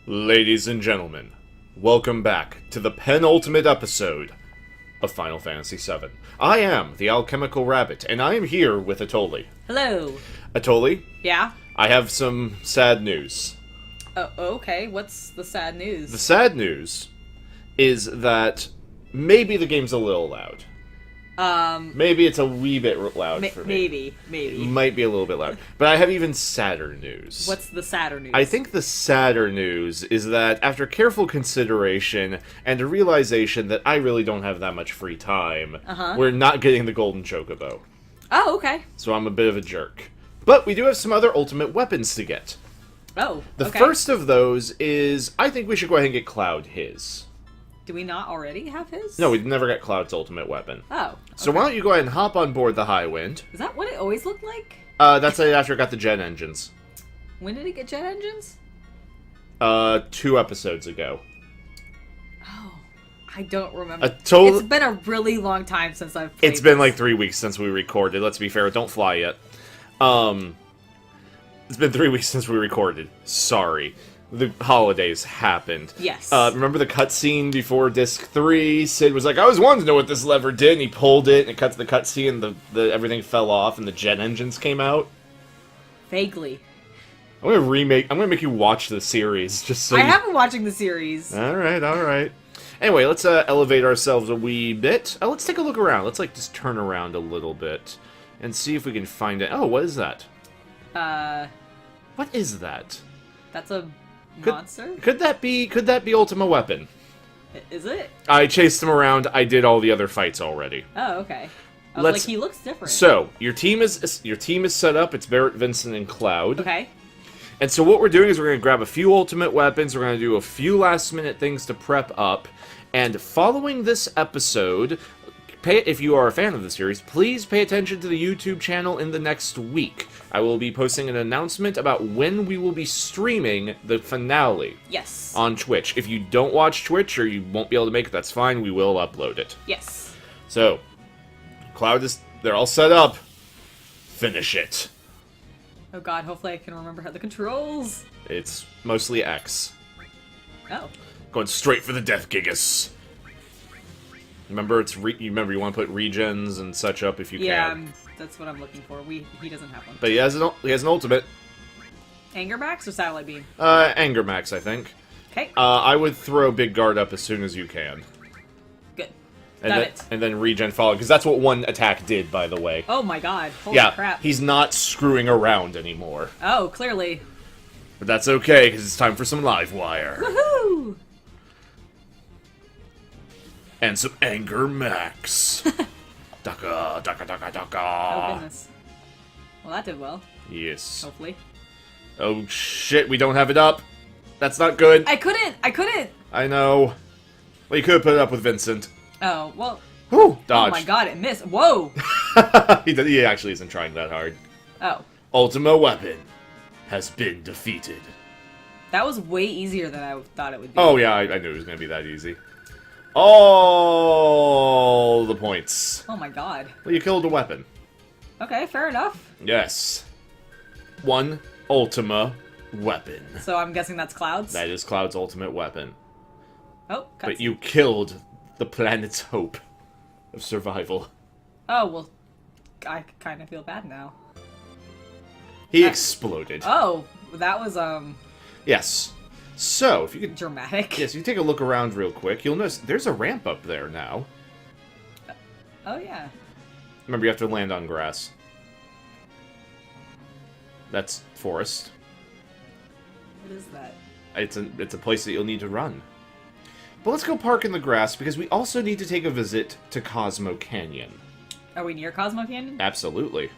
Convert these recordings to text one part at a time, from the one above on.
Ladies and gentlemen, welcome back to the penultimate episode of Final Fantasy VII. I am the Alchemical Rabbit, and I am here with Atoli. Hello. Atoli, Yeah? I have some sad news. Okay. What's the sad news? The sad news is that maybe the game's a little loud. Maybe it's a wee bit loud for me. Maybe. Might be a little bit loud. But I have even sadder news. What's the sadder news? I think the sadder news is that after careful consideration and a realization that I really don't have that much free time, we're not getting the Golden Chocobo. Oh, okay. So I'm a bit of a jerk. But we do have some other ultimate weapons to get. Oh, The okay. first of those is, I think we should go ahead and get Cloud his. Do we not already have his? No, we've never got Cloud's ultimate weapon. Oh. So why don't you go ahead and hop on board the High Wind? Is that what it always looked like? That's after it got the jet engines. When did it get jet engines? 2 episodes ago. Oh. I don't remember. It's been a really long time since I've played It's been this. like 3 weeks since we recorded. Let's be fair, don't fly yet. It's been 3 weeks since we recorded. Sorry. The holidays happened. Yes. Remember the cutscene before Disc 3? Sid was like, I always wanted to know what this lever did, and he pulled it, and it cut to the cutscene, and the everything fell off, and the jet engines came out? Vaguely. I'm gonna make you watch the series, just so I have been watching the series. Alright. Anyway, let's elevate ourselves a wee bit. Let's take a look around. Let's, just turn around a little bit, and see if we can find it. Oh, what is that? What is that? That's a monster? Could that be Ultima Weapon? Is it? I chased him around. I did all the other fights already. Oh, okay. I was like, he looks different. So, your team is set up. It's Barrett, Vincent, and Cloud. Okay. And so what we're doing is we're going to grab a few ultimate weapons. We're going to do a few last-minute things to prep up. And following this episode, if you are a fan of the series, please pay attention to the YouTube channel in the next week. I will be posting an announcement about when we will be streaming the finale. Yes. On Twitch. If you don't watch Twitch or you won't be able to make it, that's fine. We will upload it. Yes. So, they're all set up. Finish it. Oh god, hopefully I can remember how the controls. It's mostly X. Oh. Going straight for the Death Gigas. Remember, you want to put regens and such up if you can. That's what I'm looking for. He doesn't have one. But he has an ultimate. Anger Max or Satellite Beam? Anger Max, I think. Okay. I would throw Big Guard up as soon as you can. Good. And then regen follow, because that's what one attack did, by the way. Oh my god. Holy crap. He's not screwing around anymore. Oh, clearly. But that's okay, because it's time for some live wire. Woohoo! And some Anger Max. Daka, daka, daka, daka. Oh goodness. Well, that did well. Yes. Hopefully. Oh shit, we don't have it up. That's not good. I couldn't! I know. Well, you could have put it up with Vincent. Oh, well. Whew, dodge. Oh my god, it missed. Whoa! He actually isn't trying that hard. Oh. Ultima Weapon has been defeated. That was way easier than I thought it would be. Oh yeah, I knew it was going to be that easy. All the points. Oh my god. Well, you killed a weapon. Okay, fair enough. Yes. One Ultima Weapon. So I'm guessing that's Cloud's? That is Cloud's ultimate weapon. Oh, cutscene. But you killed the planet's hope of survival. Oh, well, I kind of feel bad now. He exploded. Oh, that was, Yes. So, if you could... dramatic. Yes, you take a look around real quick, you'll notice there's a ramp up there now. Oh, yeah. Remember, you have to land on grass. That's forest. What is that? It's a place that you'll need to run. But let's go park in the grass, because we also need to take a visit to Cosmo Canyon. Are we near Cosmo Canyon? Absolutely.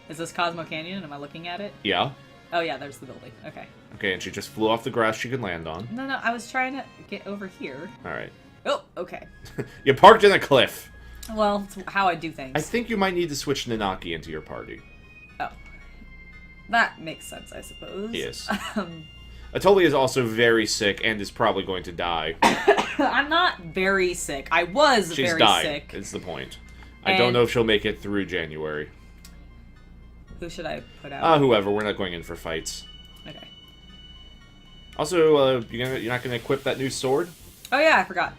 Is this Cosmo Canyon? Am I looking at it? Yeah. Oh, yeah, there's the building. Okay. Okay, and she just flew off the grass she could land on. No, I was trying to get over here. Alright. Oh, okay. You parked in a cliff. Well, it's how I do things. I think you might need to switch Nanaki into your party. Oh. That makes sense, I suppose. Yes. Atoli is also very sick and is probably going to die. I'm not very sick. I was She's very dying, sick. is the point. I don't know if she'll make it through January. Who should I put out? Whoever. We're not going in for fights. Okay. Also, you're not gonna equip that new sword? Oh yeah, I forgot.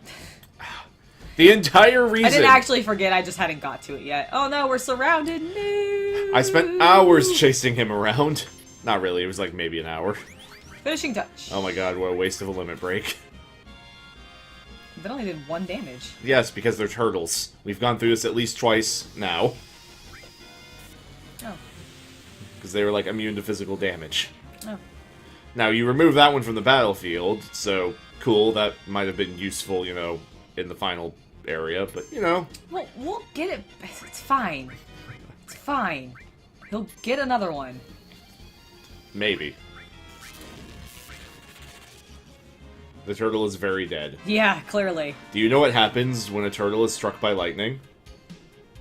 The entire reason... I didn't actually forget, I just hadn't got to it yet. Oh no, we're surrounded. No. I spent hours chasing him around. Not really, it was like maybe an hour. Finishing touch. Oh my god, what a waste of a limit break. That only did 1 damage. Yes, because they're turtles. We've gone through this at least twice now. Oh. Because they were like immune to physical damage. Oh. Now, you remove that one from the battlefield, so cool, that might have been useful, you know, in the final area, but, you know. Well, we'll get it. It's fine. It's fine. He'll get another one. Maybe. The turtle is very dead. Yeah, clearly. Do you know what happens when a turtle is struck by lightning?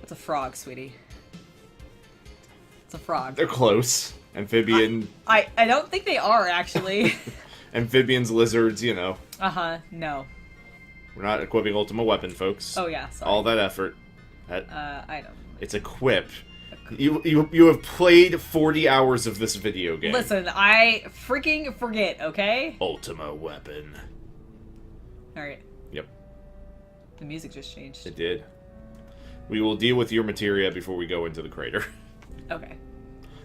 It's a frog, sweetie. It's a frog. They're close. Amphibian... I don't think they are, actually. Amphibians, lizards, you know. Uh-huh, no. We're not equipping Ultima Weapon, folks. Oh, yeah, sorry. All that effort. Item. It's equip. You have played 40 hours of this video game. Listen, I freaking forget, okay? Ultima Weapon. Alright. Yep. The music just changed. It did. We will deal with your materia before we go into the crater. Okay.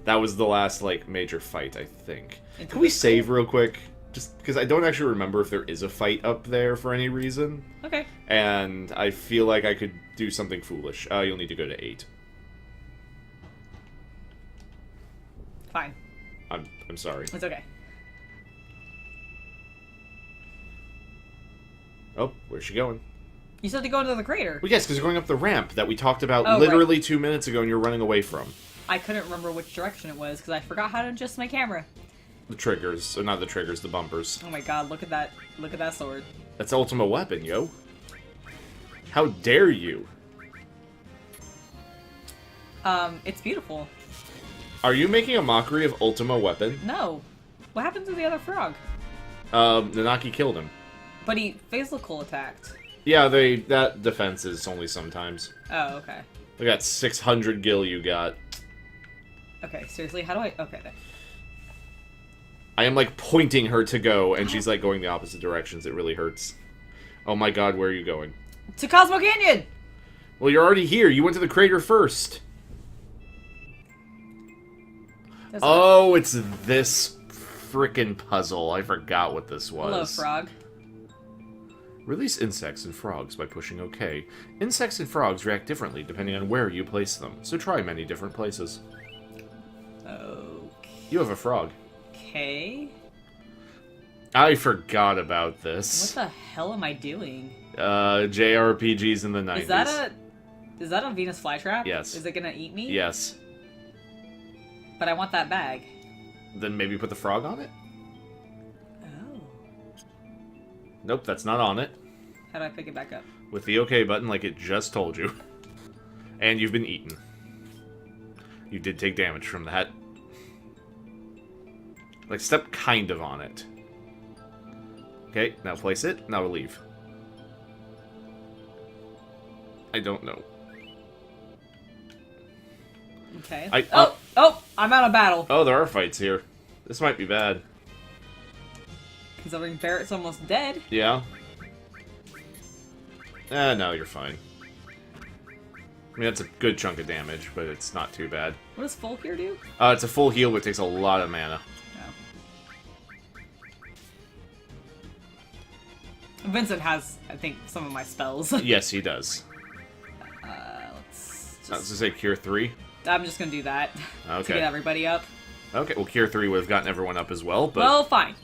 That was the last, like, major fight, I think. Can we save real quick? Just because I don't actually remember if there is a fight up there for any reason. Okay. And I feel like I could do something foolish. You'll need to go to 8. Fine. I'm sorry. It's okay. Oh, where's she going? You said to go into the crater. Well, yes, because you're going up the ramp that we talked about Oh, literally right. 2 minutes ago and you're running away from. I couldn't remember which direction it was because I forgot how to adjust my camera. The triggers. So not the triggers, the bumpers. Oh my god, look at that. Look at that sword. That's Ultima Weapon, yo. How dare you? It's beautiful. Are you making a mockery of Ultima Weapon? No. What happened to the other frog? Nanaki killed him. But he physical attacked. Yeah, that defense is only sometimes. Oh, okay. Look at that 600 gil you got. Okay, seriously, how do I... Okay, there. I am, like, pointing her to go, and she's, like, going the opposite directions. It really hurts. Oh my god, where are you going? To Cosmo Canyon! Well, you're already here. You went to the crater first. Oh, it's this frickin' puzzle. I forgot what this was. Hello, frog. Release insects and frogs by pushing OK. Insects and frogs react differently depending on where you place them, so try many different places. Okay. You have a frog. Okay. I forgot about this. What the hell am I doing? JRPGs in the 90s. Is that a Venus flytrap? Yes. Is it gonna eat me? Yes. But I want that bag. Then maybe put the frog on it? Oh. Nope, that's not on it. How do I pick it back up? With the OK button like it just told you. And you've been eaten. You did take damage from that. Like, step kind of on it. Okay, now place it. Now leave. I don't know. Okay. Oh, I'm out of battle. oh, there are fights here. This might be bad. Considering Barrett's almost dead. Yeah. No, you're fine. I mean, that's a good chunk of damage, but it's not too bad. What does full here do? It's a full heal, but it takes a lot of mana. Oh. Vincent has, I think, some of my spells. Yes, he does. Let's I was just... to say Cure 3. I'm just gonna do that. Okay. To get everybody up. Okay, well, Cure 3 would have gotten everyone up as well, but... Well, fine.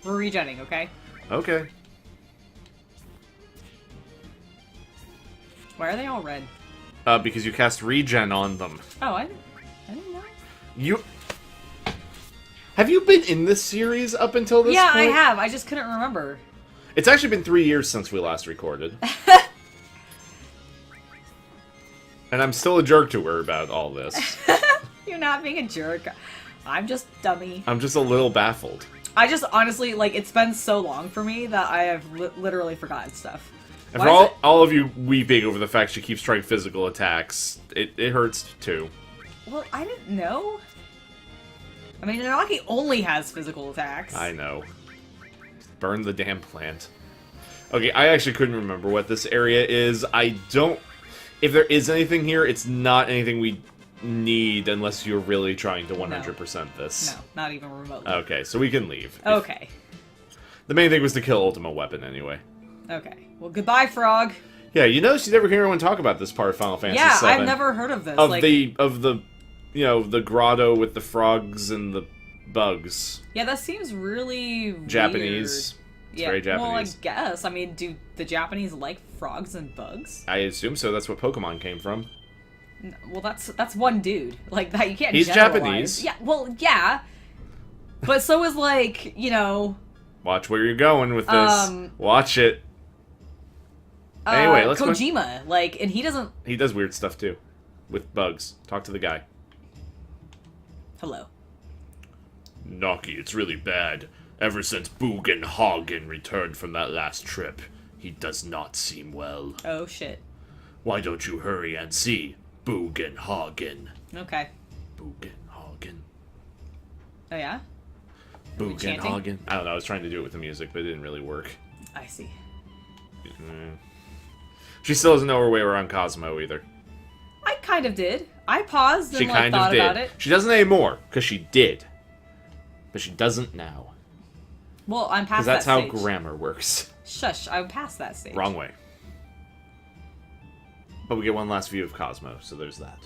We're regenning, okay? Okay. Why are they all red? Because you cast regen on them. Oh, I didn't know. You... Have you been in this series up until this Yeah, point? I have. I just couldn't remember. It's actually been 3 years since we last recorded. And I'm still a jerk to her about all this. You're not being a jerk. I'm just dummy. I'm just a little baffled. I just honestly, like, it's been so long for me that I have literally forgotten stuff. And Why for is all of you weeping over the fact she keeps trying physical attacks, it hurts too. Well, I didn't know. I mean, Nanaki only has physical attacks. I know. Burn the damn plant. Okay, I actually couldn't remember what this area is. I don't... If there is anything here, it's not anything we need unless you're really trying to 100% this. No, not even remotely. Okay, so we can leave. Okay. The main thing was to kill Ultimate Weapon anyway. Okay. Well, goodbye, Frog. Yeah, you notice you never hear anyone talk about this part of Final Fantasy VII. Yeah, I've never heard of this. Of the, you know, the grotto with the frogs and the bugs. Yeah, that seems really Japanese. Weird. It's very Japanese. Well, I guess. I mean, do the Japanese like frogs and bugs? I assume so. That's what Pokemon came from. Well, that's one dude. Like that, you can't. He's generalize. Japanese. Yeah. Well, yeah. But so is like, you know. Watch where you're going with this. Watch it. Anyway, let's Kojima, like, and he doesn't. He does weird stuff too, with bugs. Talk to the guy. Hello. Naki, it's really bad. Ever since Boogen Hagen returned from that last trip, he does not seem well. Oh shit. Why don't you hurry and see Boogen Hagen? Okay. Boogen Hagen. Oh yeah. Boogen Hagen. I don't know. I was trying to do it with the music, but it didn't really work. I see. She still doesn't know her way around Cosmo either. I kind of did. I paused and She like kind of thought did. about it. She doesn't anymore, because she did. But she doesn't now. Well, I'm past that stage. that Because that's how grammar works. Shush, I'm past that stage. Wrong way. But we get one last view of Cosmo, so there's that.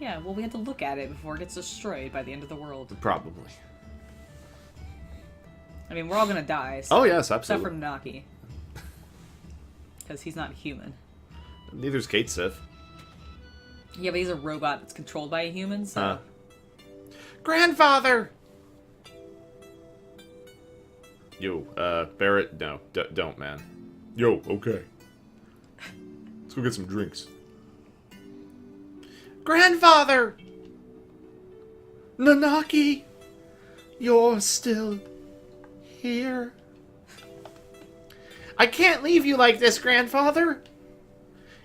Yeah, well, we have to look at it before it gets destroyed by the end of the world. Probably. I mean, we're all gonna die. So, Oh, yes, absolutely. Except for Naki. Because he's not human. Neither's Kate Sith. Yeah, but he's a robot that's controlled by a human, so... Grandfather! Yo, Barrett, no, don't, man. Yo, okay. Let's go get some drinks. Grandfather! Nanaki! You're still here. I can't leave you like this, Grandfather.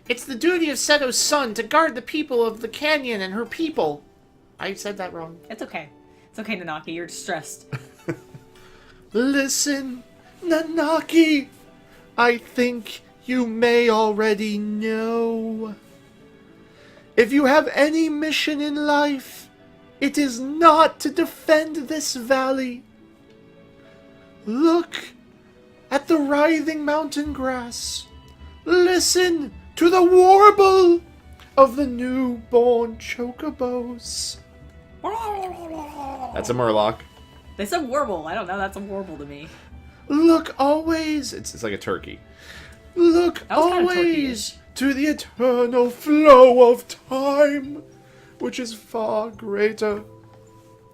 It's the duty of Seto's son to guard the people of the canyon and her people. I said that wrong. It's okay. It's okay, Nanaki, you're distressed. Listen, Nanaki. I think you may already know. If you have any mission in life, it is not to defend this valley. Look at the writhing mountain grass. Listen to the warble of the newborn chocobos. That's a Murloc. They said warble. I don't know. That's a warble to me. Look always. It's like a turkey. Look always to the eternal flow of time, which is far greater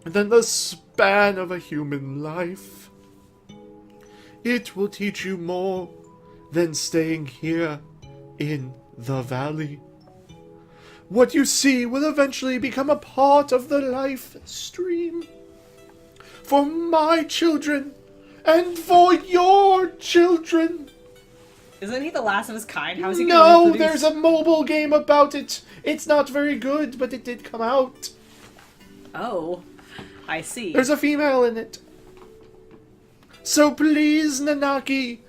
than the span of a human life. It will teach you more than staying here in the valley. What you see will eventually become a part of the life stream. For my children, and for your children. Isn't he the last of his kind? How is he No, gonna reproduce? there's a mobile game about it. It's not very good, but it did come out. Oh, I see. There's a female in it. So please, Nanaki,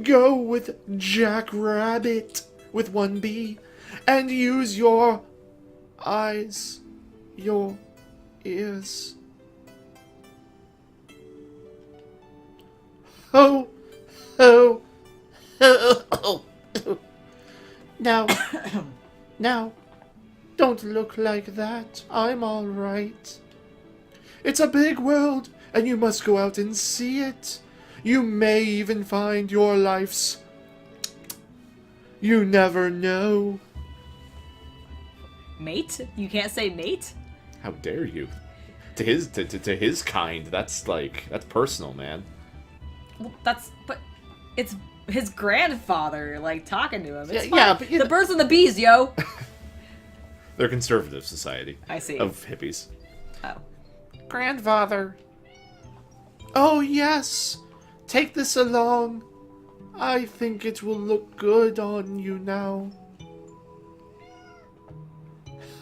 go with Jackrabbit with one B, and use your eyes, your ears. Oh, oh, oh, oh. Now, don't look like that. I'm all right. It's a big world, and you must go out and see it. You may even find your life's... You never know. Mate? You can't say mate? How dare you? To his kind, that's personal, man. Well, but it's his grandfather, like, talking to him. It's fine. Yeah, but the birds and the bees, yo! They're a conservative society. I see. Of hippies. Oh. Grandfather. Oh, yes. Take this along. I think it will look good on you now.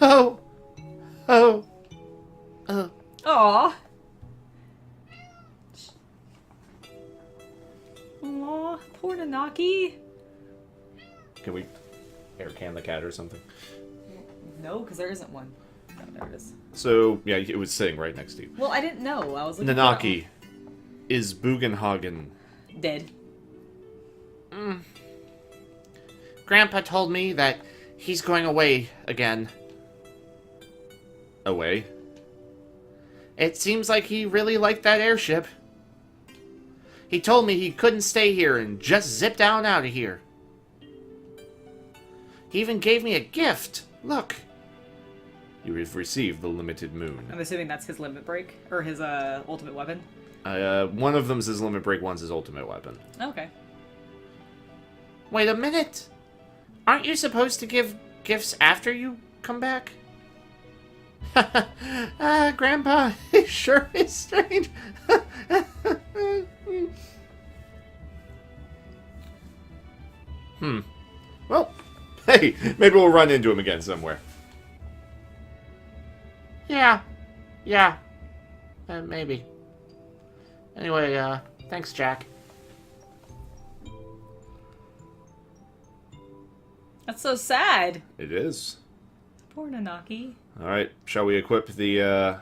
Oh. Aw. Poor Nanaki. Can we air can the cat or something? No, because there isn't one. Oh, there it is. So, yeah, it was sitting right next to you. Well, I didn't know. I was looking Nanaki, is Bugenhagen dead? Grandpa told me that he's going away again. Away? It seems like he really liked that airship. He told me he couldn't stay here and just zip down out of here. He even gave me a gift. Look. You have received the limited moon. I'm assuming that's his limit break? Or his ultimate weapon? One of them's his limit break, one's his ultimate weapon. Okay. Wait a minute. Aren't you supposed to give gifts after you come back? Grandpa, it sure is strange. Well, hey, maybe we'll run into him again somewhere. Yeah. Maybe. Anyway, thanks, Jack. That's so sad. It is. Poor Nanaki. Alright, shall we equip the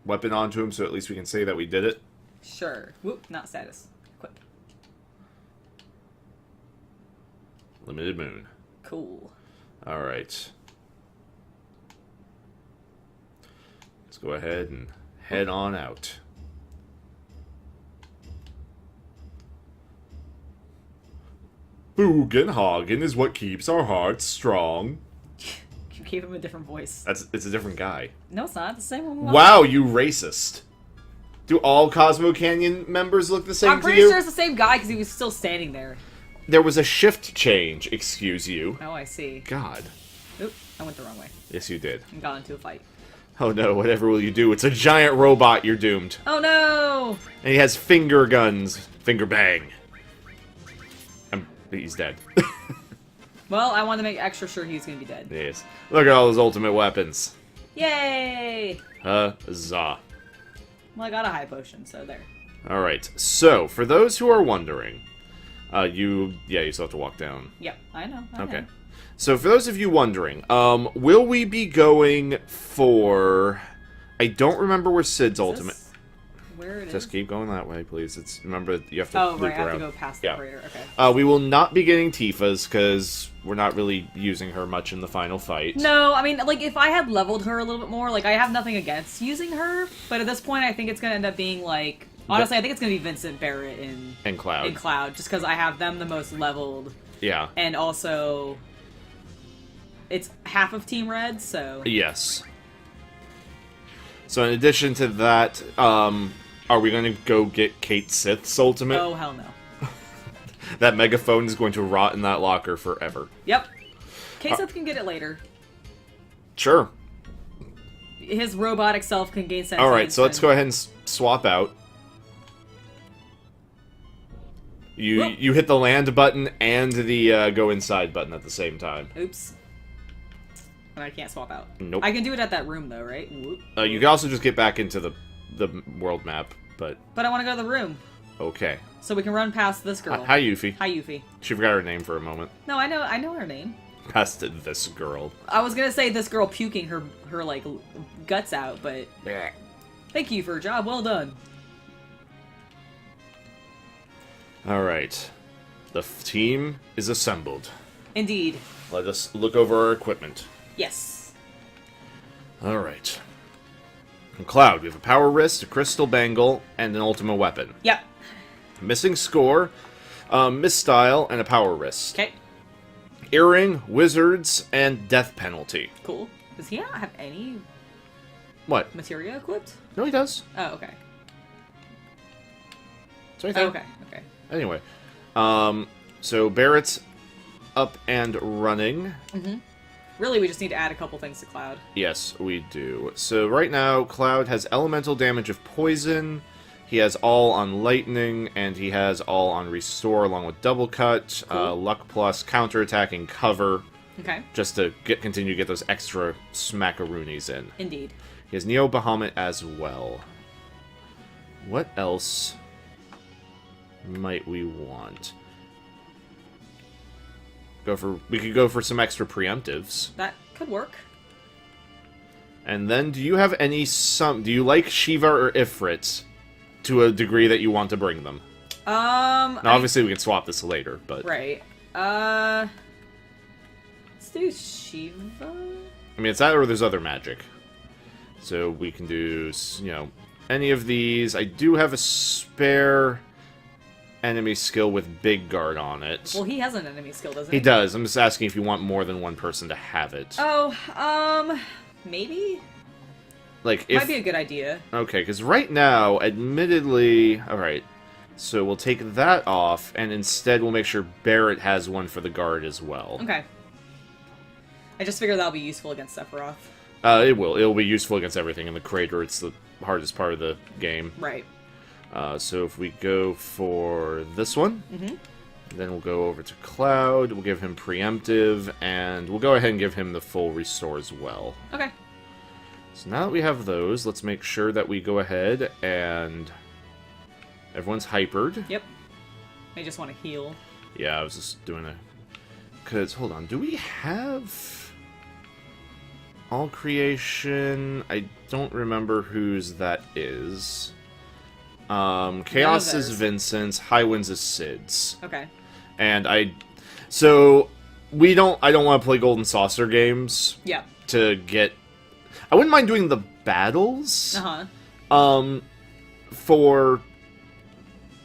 weapon onto him so at least we can say that we did it? Sure. Whoop, not status. Equip. Limited moon. Cool. Alright. Let's go ahead and head on out. Bugenhagen is what keeps our hearts strong. You gave him a different voice. It's a different guy. No, it's not. The same one. Wow, you racist. Do all Cosmo Canyon members look the same to you? I'm pretty sure it's the same guy because he was still standing there. There was a shift change, excuse you. Oh, I see. God. Oop, I went the wrong way. Yes, you did. And got into a fight. Oh no, whatever will you do? It's a giant robot, you're doomed. Oh no! And he has finger guns. Finger bang. He's dead. Well, I wanted to make extra sure he's gonna be dead. Yes. Look at all those ultimate weapons. Yay! Huzzah. Well, I got a high potion, so there. Alright, so, for those who are wondering, you still have to walk down. Yep, I know. Okay. So, for those of you wondering, will we be going for... I don't remember where Sid's ultimate... Where it is? Just keep going that way, please. Remember, you have to Oh, loop right, I have around. to go past the crater. Okay. We will not be getting Tifa's, because we're not really using her much in the final fight. No, I mean, like, if I had leveled her a little bit more, like, I have nothing against using her, but at this point, I think it's gonna end up being, like... Honestly, I think it's gonna be Vincent, Barrett, and Cloud. And Cloud, just because I have them the most leveled. Yeah. And also... It's half of Team Red, so... Yes. So in addition to that, are we going to go get Kate Sith's ultimate? Oh, hell no. That megaphone is going to rot in that locker forever. Yep. Kate Sith can get it later. Sure. His robotic self can gain sentience. Alright, so let's go ahead and swap out. You hit the land button and the go inside button at the same time. Oops. And I can't swap out. Nope. I can do it at that room, though, right? Whoop. You can also just get back into the world map, but... But I want to go to the room. Okay. So we can run past this girl. Hi, Yuffie. Hi, Yuffie. She forgot her name for a moment. No, I know her name. Past this girl. I was gonna say this girl puking her like, guts out, but... Blech. Thank you for a job well done. Alright. The team is assembled. Indeed. Let us look over our equipment. Yes. Alright. On Cloud, we have a power wrist, a crystal bangle, and an ultimate weapon. Yep. Missing score, misstyle, and a power wrist. Okay. Earring, wizards, and death penalty. Cool. Does he not have any What? materia equipped? No, he does. Oh, okay. It's right there. Okay, okay. Anyway, so Barrett's up and running. Really, we just need to add a couple things to Cloud. Yes, we do. So right now, Cloud has elemental damage of poison. He has all on lightning, and he has all on restore, along with double cut, Cool. luck plus, counterattack, and cover, Okay. just to continue to get those extra smackaroonies in. Indeed. He has Neo Bahamut as well. What else might we want? We could go for some extra preemptives. That could work. And then, do you have any do you like Shiva or Ifrit to a degree that you want to bring them? Now, obviously, we can swap this later, but right. Let's do Shiva. I mean, it's that or there's other magic. So we can do, any of these. I do have a spare enemy skill with Big Guard on it. Well, he has an enemy skill, doesn't he? He does. I'm just asking if you want more than one person to have it. Oh, maybe? Like, Might be a good idea. Okay, because right now, admittedly... Alright, so we'll take that off, and instead we'll make sure Barrett has one for the guard as well. Okay. I just figured that'll be useful against Sephiroth. It will. It'll be useful against everything. In the crater, it's the hardest part of the game. Right. So if we go for this one, then we'll go over to Cloud, we'll give him preemptive, and we'll go ahead and give him the full restore as well. Okay. So now that we have those, let's make sure that we go ahead and... Everyone's hypered. Yep. I just want to heal. Yeah, I was just doing a... Because, hold on, do we have... All creation? I don't remember whose that is. Chaos is Vincent's, High Winds is Sid's. Okay. And so I don't want to play Golden Saucer games. Yeah. To get, I wouldn't mind doing the battles. For,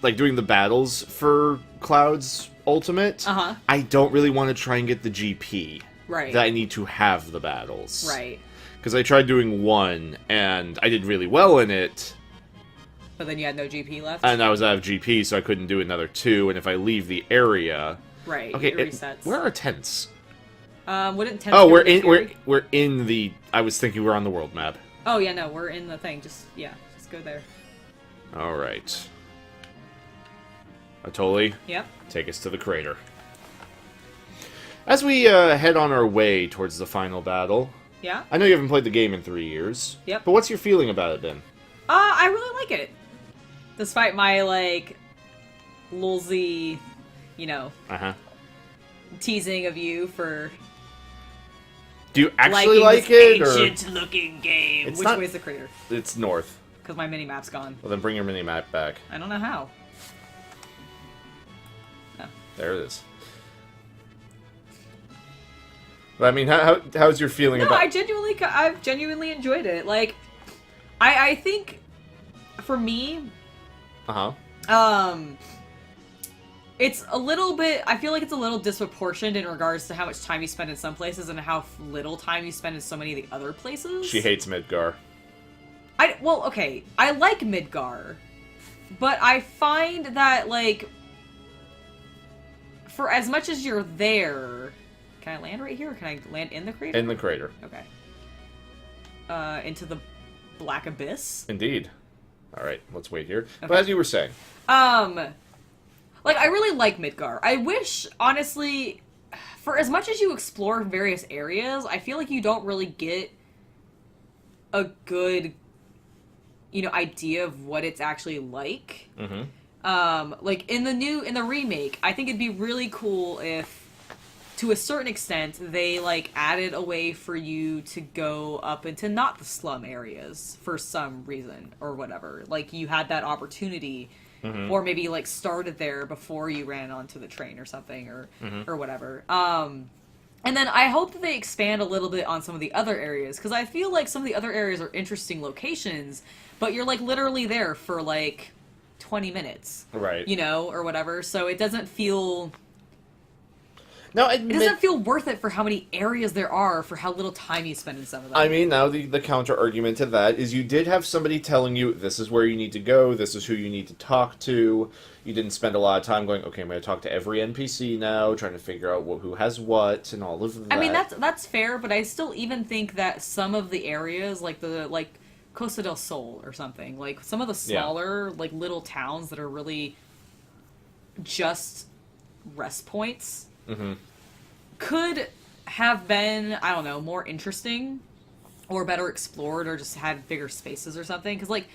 like, doing the battles for Cloud's Ultimate. I don't really want to try and get the GP. Right. That I need to have the battles. Right. Because I tried doing one, and I did really well in it. But then you had no GP left? And I was out of GP, so I couldn't do another 2, and if I leave the area... Right, okay, it resets. Where are tents? Wouldn't tents... Oh, we're in the... I was thinking we're on the world map. Oh, yeah, no, we're in the thing. Just go there. Alright. Atoli? Yep. Take us to the crater. As we head on our way towards the final battle... Yeah? I know you haven't played the game in 3 years. Yep. But what's your feeling about it, then? I really like it. Despite my, like, lulzy, teasing of you for... Do you actually like it, or...? ancient-looking game. Which way is the crater? It's north. Because my mini-map's gone. Well, then bring your mini-map back. I don't know how. No. There it is. But, I mean, how's your feeling about... I've genuinely enjoyed it. Like, I think, for me... It's a little bit... I feel like it's a little disproportionate in regards to how much time you spend in some places and how little time you spend in so many of the other places. She hates Midgar. Well, okay. I like Midgar. But I find that, like... For as much as you're there... Can I land right here, or can I land in the crater? In the crater. Okay. Into the Black Abyss? Indeed. Alright, let's wait here. Okay. But as you were saying... Like, I really like Midgar. I wish, honestly, for as much as you explore various areas, I feel like you don't really get a good, idea of what it's actually like. Like, in the remake, I think it'd be really cool if, to a certain extent, they, like, added a way for you to go up into not the slum areas for some reason, or whatever. Like, you had that opportunity... Or maybe, like, started there before you ran onto the train or something, or whatever. And then I hope that they expand a little bit on some of the other areas, because I feel like some of the other areas are interesting locations, but you're, like, literally there for, like, 20 minutes. Right. Or whatever, so it doesn't feel... Now, it doesn't feel worth it for how many areas there are for how little time you spend in some of them. I mean, now the counter-argument to that is you did have somebody telling you, this is where you need to go, this is who you need to talk to. You didn't spend a lot of time going, okay, I'm going to talk to every NPC now, trying to figure out who has what, and all of that. I mean, that's fair, but I still even think that some of the areas, like Costa del Sol or something, like some of the smaller, like, little towns that are really just rest points... could have been, I don't know, more interesting or better explored or just had bigger spaces or something. Because, like,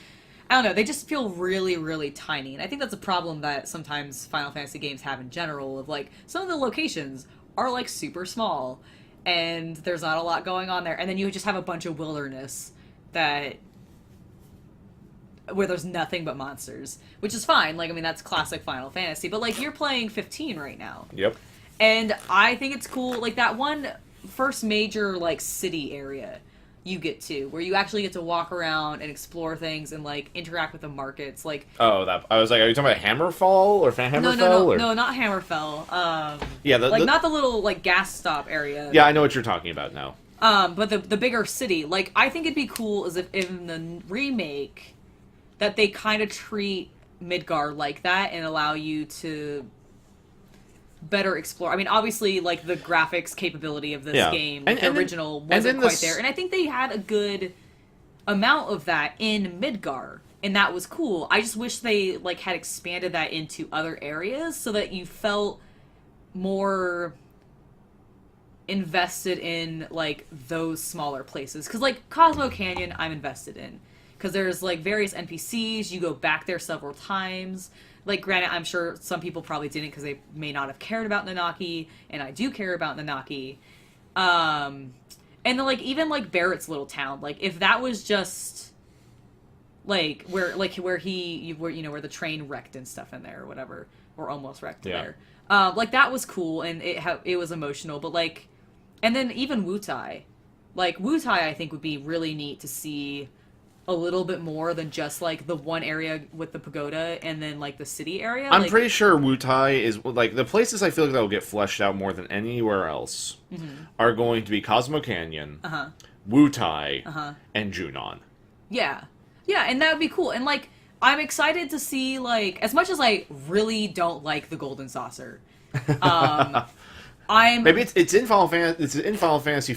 I don't know, they just feel really, really tiny. And I think that's a problem that sometimes Final Fantasy games have in general of, like, some of the locations are like super small and there's not a lot going on there, and then you just have a bunch of wilderness where there's nothing but monsters, which is fine. Like, I mean, that's classic Final Fantasy, but like you're playing 15 right now. Yep. And I think it's cool, like that one first major like city area you get to, where you actually get to walk around and explore things and like interact with the markets. Like, oh, that I was like, are you talking about Hammerfall or Hammerfell? No, not Hammerfell. Yeah, not the little like gas stop area. Yeah, I know what you're talking about now. But the bigger city, like I think it'd be cool as if in the remake that they kind of treat Midgar like that and allow you to better explore. I mean, obviously, like, the graphics capability of this game, the original, wasn't quite there. And I think they had a good amount of that in Midgar, and that was cool. I just wish they, like, had expanded that into other areas so that you felt more invested in, like, those smaller places. Because, like, Cosmo Canyon, I'm invested in. Because there's, like, various NPCs, you go back there several times. Like, granted, I'm sure some people probably didn't because they may not have cared about Nanaki, and I do care about Nanaki. And then, like, even, like, Barrett's little town, like, if that was just, like, where the train wrecked and stuff in there or whatever, or almost wrecked there. Like, that was cool, and it was emotional, but, like, and then even Wutai. Like, Wutai, I think, would be really neat to see a little bit more than just, like, the one area with the pagoda and then, like, the city area. I'm pretty sure Wutai is, like, the places I feel like that will get fleshed out more than anywhere else are going to be Cosmo Canyon, Wutai, and Junon. Yeah. Yeah, and that would be cool. And, like, I'm excited to see, like, as much as I really don't like the Golden Saucer, Maybe it's in Final Fantasy. It's in Final Fantasy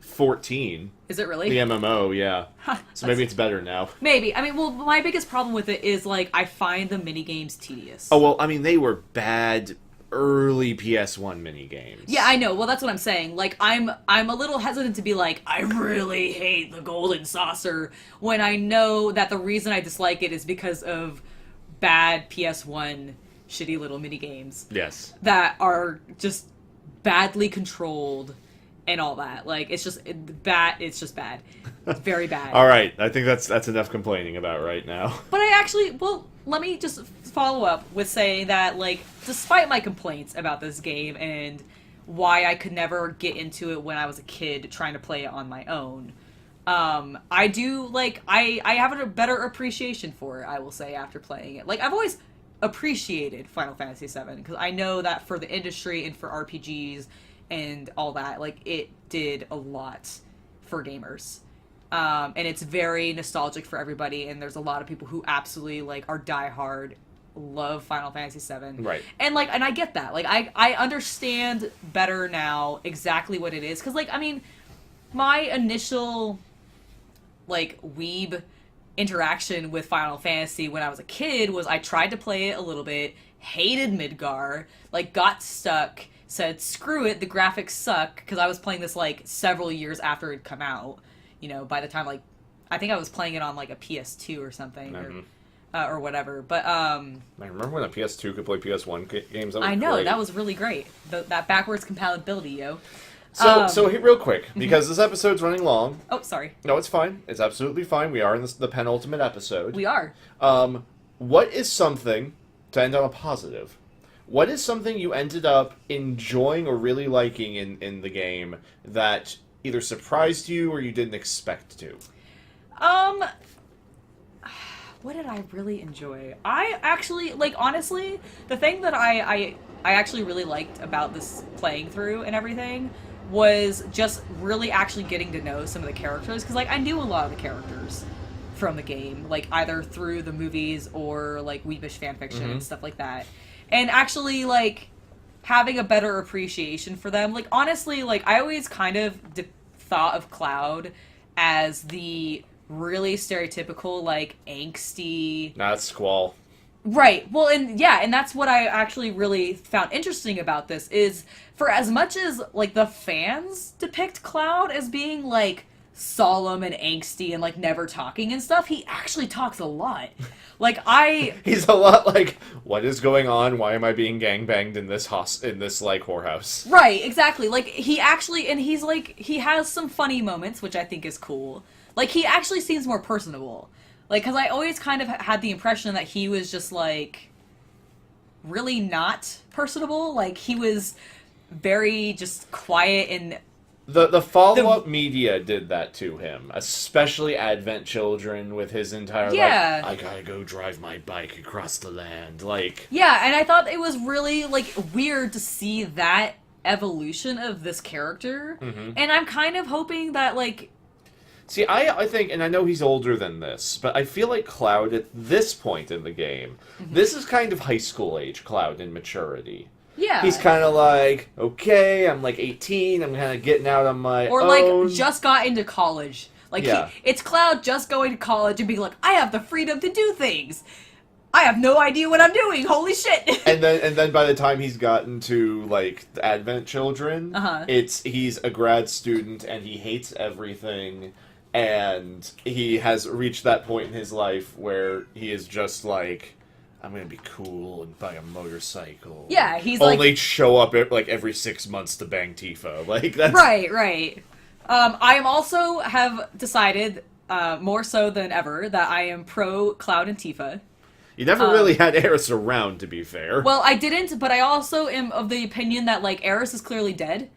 14. Is it really? The MMO, yeah. So maybe it's better now. Maybe. I mean, well, my biggest problem with it is, like, I find the minigames tedious. Oh, well, I mean, they were bad early PS1 minigames. Yeah, I know. Well, that's what I'm saying. Like, I'm a little hesitant to be like, I really hate the Golden Saucer, when I know that the reason I dislike it is because of bad PS1 shitty little minigames. Yes. That are just badly controlled and all that. Like, it's just bad. It's just bad. It's very bad. All right. I think that's enough complaining about right now. But I actually, well, let me just follow up with saying that, like, despite my complaints about this game and why I could never get into it when I was a kid trying to play it on my own, I do, like, I have a better appreciation for it, I will say, after playing it. Like, I've always appreciated Final Fantasy VII, because I know that for the industry and for RPGs and all that, like, it did a lot for gamers. And it's very nostalgic for everybody, and there's a lot of people who absolutely, like, are diehard, love Final Fantasy VII. Right. And, like, and I get that. Like, I understand better now exactly what it is. Because, like, I mean, my initial, like, weeb interaction with Final Fantasy when I was a kid was I tried to play it a little bit, hated Midgar, like, got stuck, said, screw it, the graphics suck, because I was playing this, like, several years after it had come out. You know, by the time, like, I think I was playing it on, like, a PS2 or something, or whatever. But, I remember when a PS2 could play PS1 games. That was I know, great. that was really great. That backwards compatibility, yo. So real quick, because this episode's running long. Oh, sorry. No, it's fine. It's absolutely fine. We are in the penultimate episode. We are. What is something, to end on a positive, what is something you ended up enjoying or really liking in the game that either surprised you or you didn't expect to? What did I really enjoy? I actually, like, honestly, the thing that I actually really liked about this playing through and everything was just really actually getting to know some of the characters, because, like, I knew a lot of the characters from the game, like, either through the movies or, like, Weebish fanfiction and stuff like that. And actually, like, having a better appreciation for them. Like, honestly, like, I always kind of thought of Cloud as the really stereotypical, like, angsty... Not Squall. Right. Well, and yeah, and that's what I actually really found interesting about this, is for as much as, like, the fans depict Cloud as being, like, solemn and angsty and like never talking and stuff, he actually talks a lot. Like He's a lot like, what is going on? Why am I being gangbanged in this like whorehouse? Right, exactly. Like he actually, and he's like, he has some funny moments, which I think is cool. Like he actually seems more personable. Like, because I always kind of had the impression that he was just like really not personable. Like he was very just quiet and The follow-up media did that to him, especially Advent Children with his entire, Yeah. like, I gotta go drive my bike across the land, like... yeah, and I thought it was really like weird to see that evolution of this character, and I'm kind of hoping that like... See, I think, and I know he's older than this, but I feel like Cloud at this point in the game, this is kind of high school age Cloud in maturity. Yeah. He's kind of like, okay, I'm like 18, I'm kind of getting out on my Or own. like just got into college. Like Yeah. it's Cloud just going to college and being like, I have the freedom to do things. I have no idea what I'm doing. Holy shit. And then by the time he's gotten to like the Advent Children, he's a grad student and he hates everything, and he has reached that point in his life where he is just like, I'm gonna be cool and buy a motorcycle. Yeah, he's only show up like every 6 months to bang Tifa. Like that's Right. I am also have decided, more so than ever, that I am pro Cloud and Tifa. You never really had Eris around, to be fair. Well, I didn't, but I also am of the opinion that like Eris is clearly dead,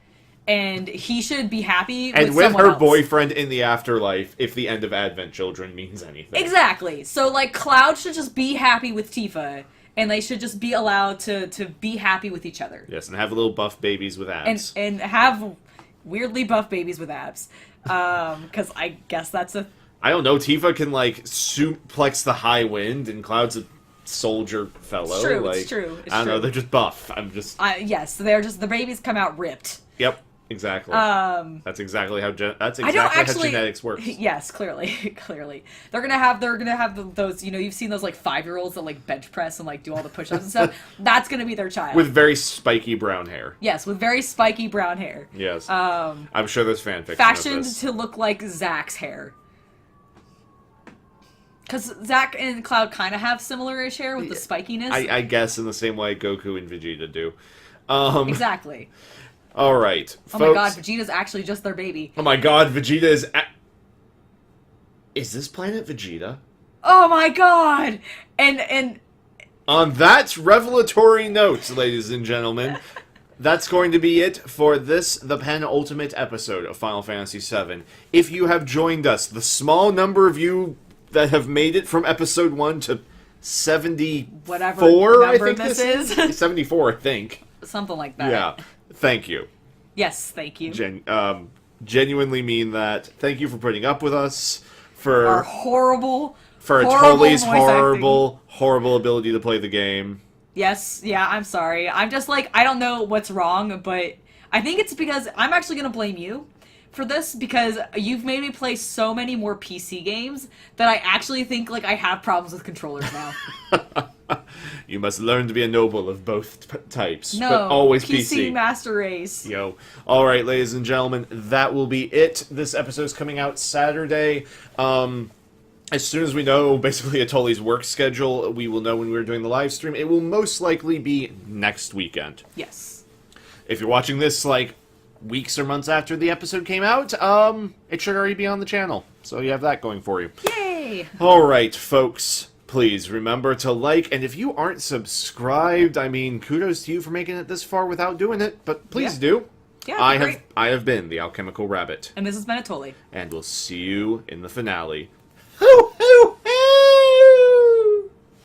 and he should be happy and with with someone her else. boyfriend in the afterlife, if the end of Advent Children means anything. Exactly. So like Cloud should just be happy with Tifa, and they should just be allowed to be happy with each other. Yes, and have little buff babies with abs. And have weirdly buff babies with abs. Because I guess that's a... I don't know, Tifa can, like, suplex the high wind, and Cloud's a soldier fellow. It's true, like, it's true. It's I don't know, true. they're just buff. yes, they're just... The babies come out ripped. Yep, exactly. That's exactly how genetics works. Yes, clearly, clearly. They're gonna have those, you've seen those like 5-year-olds that like bench press and like do all the push-ups and stuff. That's gonna be their child. With very spiky brown hair. Yes, with very spiky brown hair. Yes. I'm sure there's fanfiction Fashioned of this. to look like Zack's hair. Because Zack and Cloud kind of have similar-ish hair with the spikiness. I guess in the same way Goku and Vegeta do. Exactly. All right, Oh folks. my god, Vegeta's actually just their baby. Oh my god, Vegeta is... Is this planet Vegeta? Oh my god! And On that revelatory note, ladies and gentlemen, that's going to be it for the penultimate episode of Final Fantasy VII. If you have joined us, the small number of you that have made it from episode 1 to 74, whatever I number think this is. is. 74, I think. Something like that. Yeah. Thank you. Yes, thank you. Genuinely mean that. Thank you for putting up with us. Our horrible Totally voice acting. horrible ability to play the game. Yes, yeah, I'm sorry. I'm just like, I don't know what's wrong, but I think it's because I'm actually gonna blame you for this, because you've made me play so many more PC games that I actually think like I have problems with controllers now. You must learn to be a noble of both types, No, but always PC PC. Master Race. Yo. All right, ladies and gentlemen, that will be it. This episode's coming out Saturday. As soon as we know basically Atoli's work schedule, we will know when we're doing the live stream. It will most likely be next weekend. Yes. If you're watching this like weeks or months after the episode came out, it should already be on the channel. So you have that going for you. Yay! All right, folks. Please remember to like, and if you aren't subscribed, I mean, kudos to you for making it this far without doing it, but please do. Yeah, great. I have been the Alchemical Rabbit, And this has been Atoli. and we'll see you in the finale.